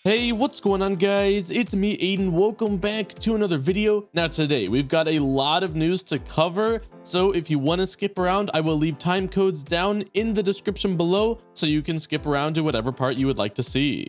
Hey, what's going on guys? It's me, Aiden. Welcome back to another video. Now today, we've got a lot of news to cover. So if you want to skip around, I will leave time codes down in the description below so you can skip around to whatever part you would like to see.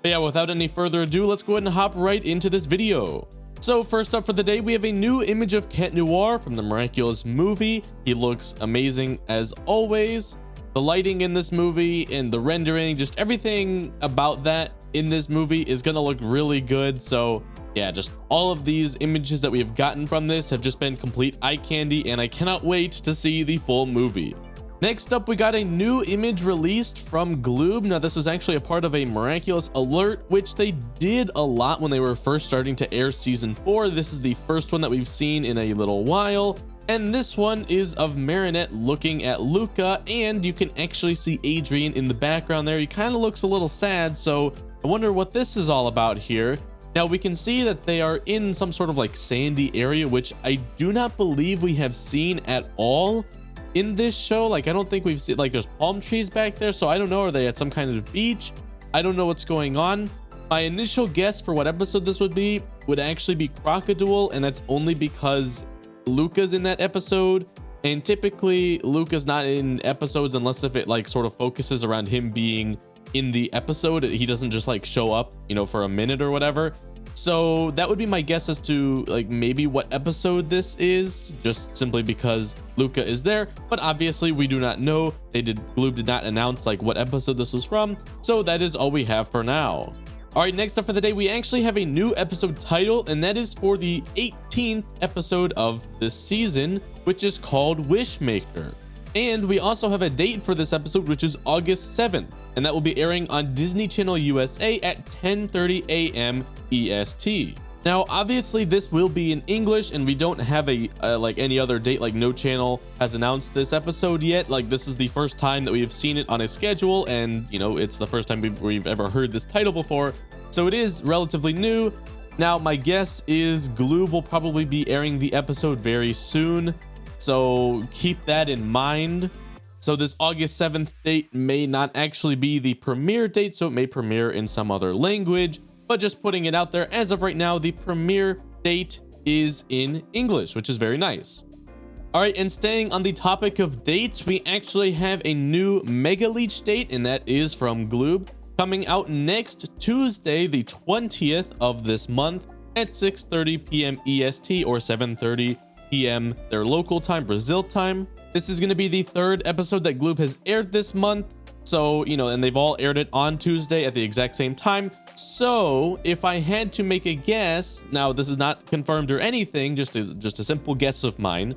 But yeah, without any further ado, let's go ahead and hop right into this video. So first up for the day, we have a new image of Cat Noir from the Miraculous movie. He looks amazing as always. The lighting in this movie and the rendering, just everything about that in this movie is gonna look really good. So yeah, just all of these images that we have gotten from this have just been complete eye candy, and I cannot wait to see the full movie. Next up, we got a new image released from Gloob. Now this was actually a part of a Miraculous alert, which they did a lot when they were first starting to air season 4. This is the first one that we've seen in a little while, and this one is of Marinette looking at Luca, and you can actually see Adrian in the background there. He kind of looks a little sad, so I wonder what this is all about here. Now we can see that they are in some sort of like sandy area, which I do not believe we have seen at all in this show. Like I don't think we've seen, like there's palm trees back there, so I don't know, are they at some kind of beach? I don't know what's going on. My initial guess for what episode this would actually be Crocodile, and that's only because Luca's in that episode, and typically Luca's not in episodes unless if it like sort of focuses around him being in the episode. He doesn't just like show up, you know, for a minute or whatever. So that would be my guess as to like maybe what episode this is, just simply because Luca is there. But obviously we do not know. Gloob did not announce like what episode this was from, so that is all we have for now. All right, next up for the day, we actually have a new episode title, and that is for the 18th episode of this season, which is called Wishmaker. And we also have a date for this episode, which is August 7th, and that will be airing on Disney Channel USA at 10:30 a.m. EST. Now, obviously, this will be in English, and we don't have a like any other date. Like no channel has announced this episode yet. Like this is the first time that we have seen it on a schedule, and you know it's the first time we've ever heard this title before, so it is relatively new. Now, my guess is Gloob will probably be airing the episode very soon, so keep that in mind. So this August 7th date may not actually be the premiere date, so it may premiere in some other language, but just putting it out there, as of right now, the premiere date is in English, which is very nice. All right, and staying on the topic of dates, we actually have a new Mega Leech date, and that is from Gloob, coming out next Tuesday, the 20th of this month at 6:30 p.m. EST or 7:30 p.m. their local time, Brazil time. This is going to be the third episode that Gloob has aired this month. So, you know, and they've all aired it on Tuesday at the exact same time. So if I had to make a guess, now this is not confirmed or anything, just a simple guess of mine.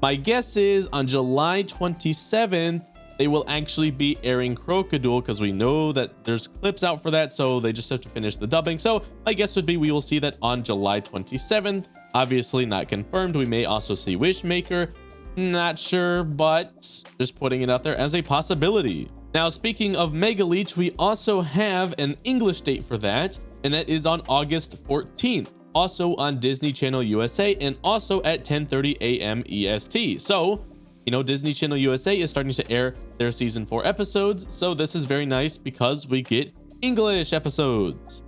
My guess is on July 27th, they will actually be airing Crocodile, because we know that there's clips out for that, so they just have to finish the dubbing. So my guess would be we will see that on July 27th. Obviously not confirmed. We may also see Wishmaker. Not sure, but just putting it out there as a possibility. Now, speaking of Mega Leech, we also have an English date for that, and that is on August 14th, also on Disney Channel USA, and also at 10:30 a.m. EST. So, you know, Disney Channel USA is starting to air their season 4 episodes, so this is very nice because we get English episodes.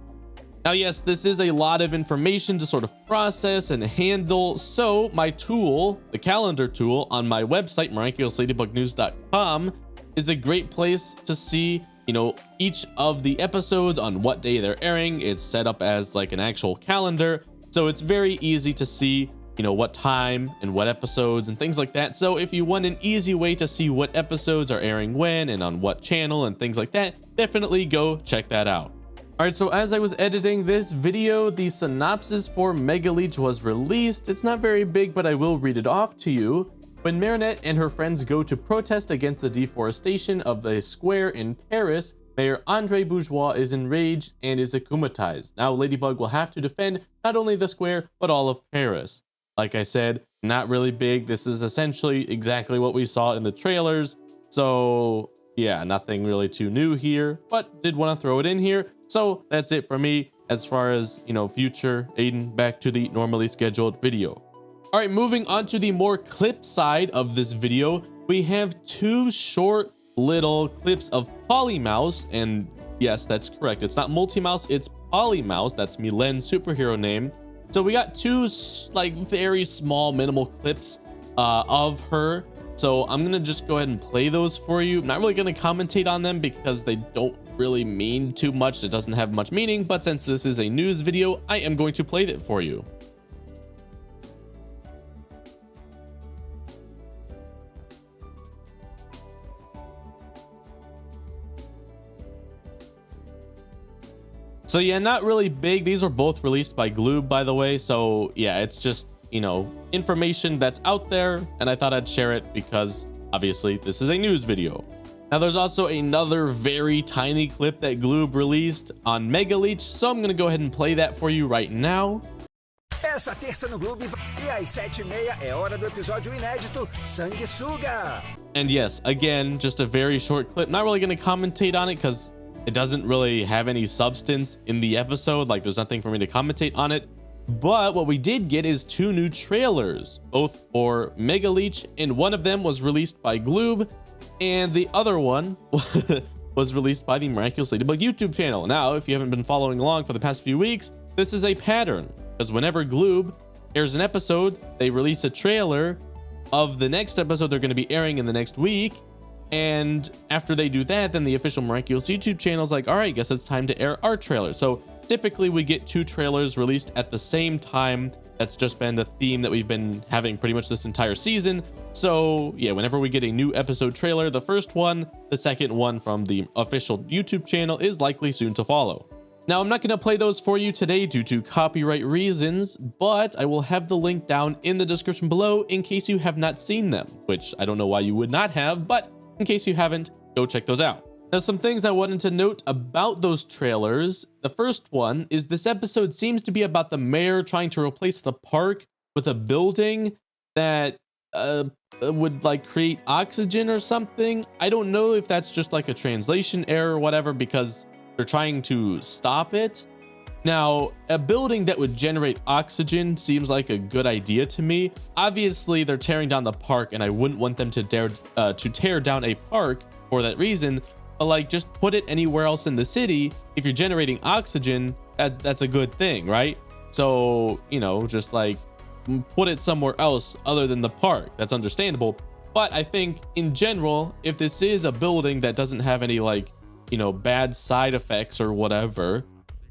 Now, yes, this is a lot of information to sort of process and handle, so my tool, the calendar tool on my website, miraculousladybugnews.com, is a great place to see, you know, each of the episodes on what day they're airing. It's set up as like an actual calendar, so it's very easy to see, you know, what time and what episodes and things like that. So if you want an easy way to see what episodes are airing when and on what channel and things like that, definitely go check that out. All right, so as I was editing this video, the synopsis for Mega Leech was released. It's not very big, but I will read it off to you. When Marinette and her friends go to protest against the deforestation of a square in Paris, Mayor Andre Bourgeois is enraged and is akumatized. Now Ladybug will have to defend not only the square, but all of Paris. Like I said, not really big. This is essentially exactly what we saw in the trailers. So yeah, nothing really too new here, but did want to throw it in here. So that's it for me as far as, you know, future Aiden back to the normally scheduled video. All right, moving on to the more clip side of this video, we have two short little clips of Polymouse, and Yes, that's correct. It's not Multi-Mouse, it's Polymouse. That's Milen's superhero name. So we got two like very small minimal clips of her. So I'm gonna just go ahead and play those for you. I'm not really gonna commentate on them because they don't really mean too much. It doesn't have much meaning, but since this is a news video, I am going to play it for you. So yeah, not really big. These were both released by Gloob, by the way. So yeah, it's just, you know, information that's out there, and I thought I'd share it because obviously this is a news video. Now there's also another very tiny clip that Gloob released on Mega Leech, so I'm gonna go ahead and play that for you right now. Essa terça no Gloob e às 7h30 é hora do episódio inédito Sanguessuga. And yes, again, just a very short clip. Not really gonna commentate on it because it doesn't really have any substance in the episode. Like, there's nothing for me to commentate on it. But what we did get is 2 new trailers, both for Mega Leech, and one of them was released by Gloob, and the other one was released by the Miraculous Ladybug YouTube channel. Now, if you haven't been following along for the past few weeks, this is a pattern, because whenever Gloob airs an episode, they release a trailer of the next episode they're going to be airing in the next week. And after they do that, then the official Miraculous YouTube channel is like, all right, guess it's time to air our trailer. So typically we get 2 trailers released at the same time. That's just been the theme that we've been having pretty much this entire season. So yeah, whenever we get a new episode trailer, the first one, the second one from the official YouTube channel is likely soon to follow. Now, I'm not going to play those for you today due to copyright reasons, but I will have the link down in the description below in case you have not seen them, which I don't know why you would not have, but in case you haven't, go check those out. Now, some things I wanted to note about those trailers. The first one is this episode seems to be about the mayor trying to replace the park with a building that would like create oxygen or something. I don't know if that's just like a translation error or whatever, because they're trying to stop it. Now, a building that would generate oxygen seems like a good idea to me. Obviously, they're tearing down the park, and I wouldn't want them to tear down a park for that reason. But like, just put it anywhere else in the city. If you're generating oxygen, that's a good thing, right? So, you know, just like put it somewhere else other than the park. That's understandable. But I think in general, if this is a building that doesn't have any like, you know, bad side effects or whatever,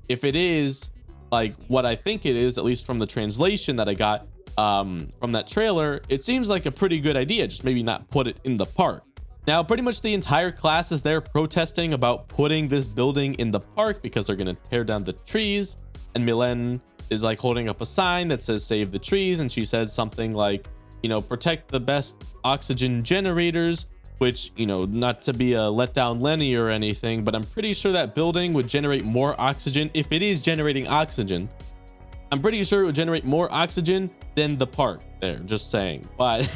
if it is like what I think it is, at least from the translation that I got from that trailer, it seems like a pretty good idea. Just maybe not put it in the park. Now, pretty much the entire class is there protesting about putting this building in the park because they're going to tear down the trees. And Milen is like holding up a sign that says save the trees. And she says something like, you know, protect the best oxygen generators, which, you know, not to be a letdown Lenny or anything, but I'm pretty sure that building would generate more oxygen. If it is generating oxygen, I'm pretty sure it would generate more oxygen than the park there, just saying. But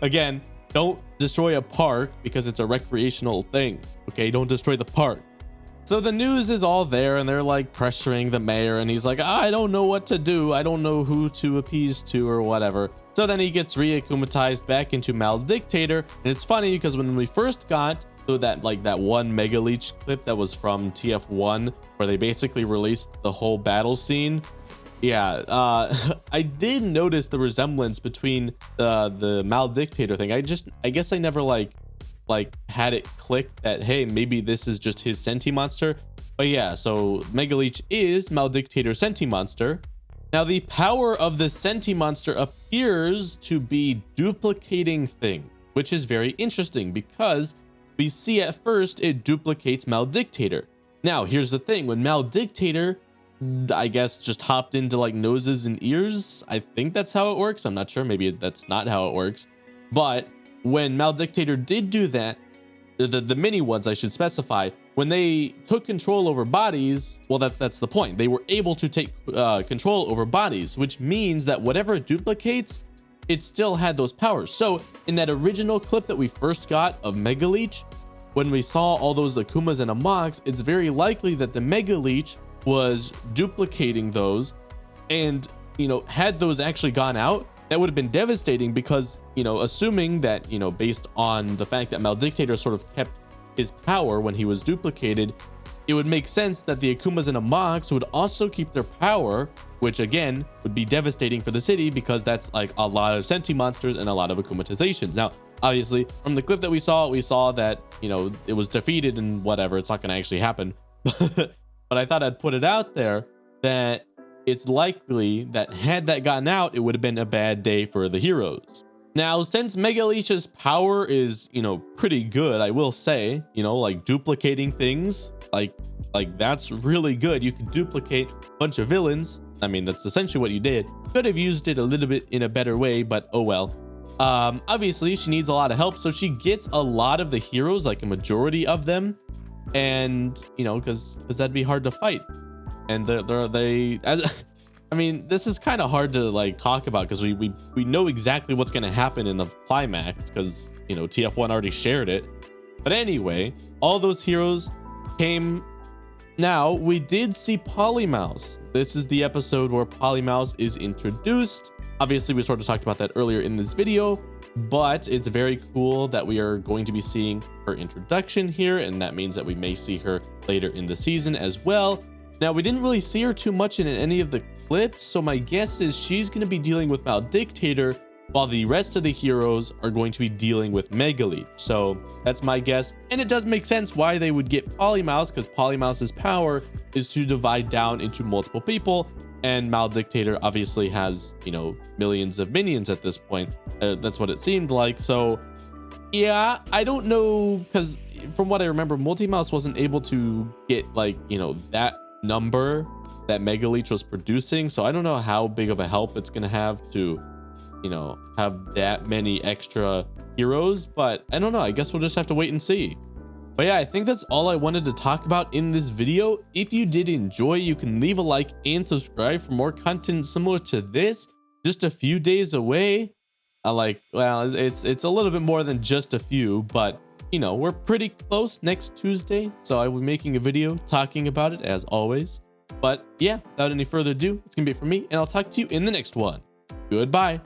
again, don't destroy a park because it's a recreational thing. Okay, don't destroy the park. So the news is all there, and they're like pressuring the mayor, and he's like, I don't know what to do. I don't know who to appease to or whatever. So then he gets reacclimatized back into Maldictator. And it's funny because when we first got to that one Mega Leech clip that was from TF1, where they basically released the whole battle scene. Yeah, I did notice the resemblance between the Maldictator thing. I guess I never like had it click that, hey, maybe this is just his Sentimonster. But yeah, so Mega Leech is Maldictator Sentimonster. Now, the power of the Sentimonster appears to be duplicating thing, which is very interesting because we see at first it duplicates Maldictator. Now, here's the thing. When Maldictator, I guess, just hopped into like noses and ears, I think that's how it works. I'm not sure. Maybe that's not how it works. But when Maldictator did do that, the mini ones, I should specify, when they took control over bodies, well, that's the point. They were able to take control over bodies, which means that whatever it duplicates, it still had those powers. So in that original clip that we first got of Mega Leech, when we saw all those Akumas and Amoks, it's very likely that the Mega Leech was duplicating those. And, you know, had those actually gone out, that would have been devastating because, you know, assuming that, you know, based on the fact that Maldictator sort of kept his power when he was duplicated, it would make sense that the Akumas and Amox would also keep their power, which again would be devastating for the city because that's like a lot of senti monsters and a lot of akumatizations. Now, obviously, from the clip that we saw that, you know, it was defeated and whatever. It's not going to actually happen. But I thought I'd put it out there that it's likely that had that gotten out, it would have been a bad day for the heroes. Now, since Mega Leech's power is, you know, pretty good, I will say, you know, like duplicating things, like that's really good. You can duplicate a bunch of villains. I mean, that's essentially what you did. Could have used it a little bit in a better way, but oh well. Obviously, she needs a lot of help, so she gets a lot of the heroes, like a majority of them, and you know, because that'd be hard to fight. And I mean, this is kind of hard to like talk about because we know exactly what's going to happen in the climax because, you know, TF1 already shared it. But anyway, all those heroes came. Now, we did see Polymouse. This is the episode where Polymouse is introduced. Obviously, we sort of talked about that earlier in this video, but it's very cool that we are going to be seeing her introduction here, and that means that we may see her later in the season as well. Now, we didn't really see her too much in any of the clips, so my guess is she's going to be dealing with Maldictator while the rest of the heroes are going to be dealing with Mega Leech. So that's my guess, and it does make sense why they would get Polymouse, because Polymouse's power is to divide down into multiple people, and Maldictator obviously has, you know, millions of minions at this point. That's what it seemed like. So yeah, I don't know, because from what I remember, Multimouse wasn't able to get, like, you know, that number that Mega Leech was producing, so I don't know how big of a help it's gonna have to, you know, have that many extra heroes, but I don't know. I guess we'll just have to wait and see. But yeah, I think that's all I wanted to talk about in this video. If you did enjoy, you can leave a like and subscribe for more content similar to this. Just a few days away. Well, it's a little bit more than just a few, but you know, we're pretty close. Next Tuesday, so I will be making a video talking about it as always. But yeah, without any further ado, it's gonna be it for me, and I'll talk to you in the next one. Goodbye.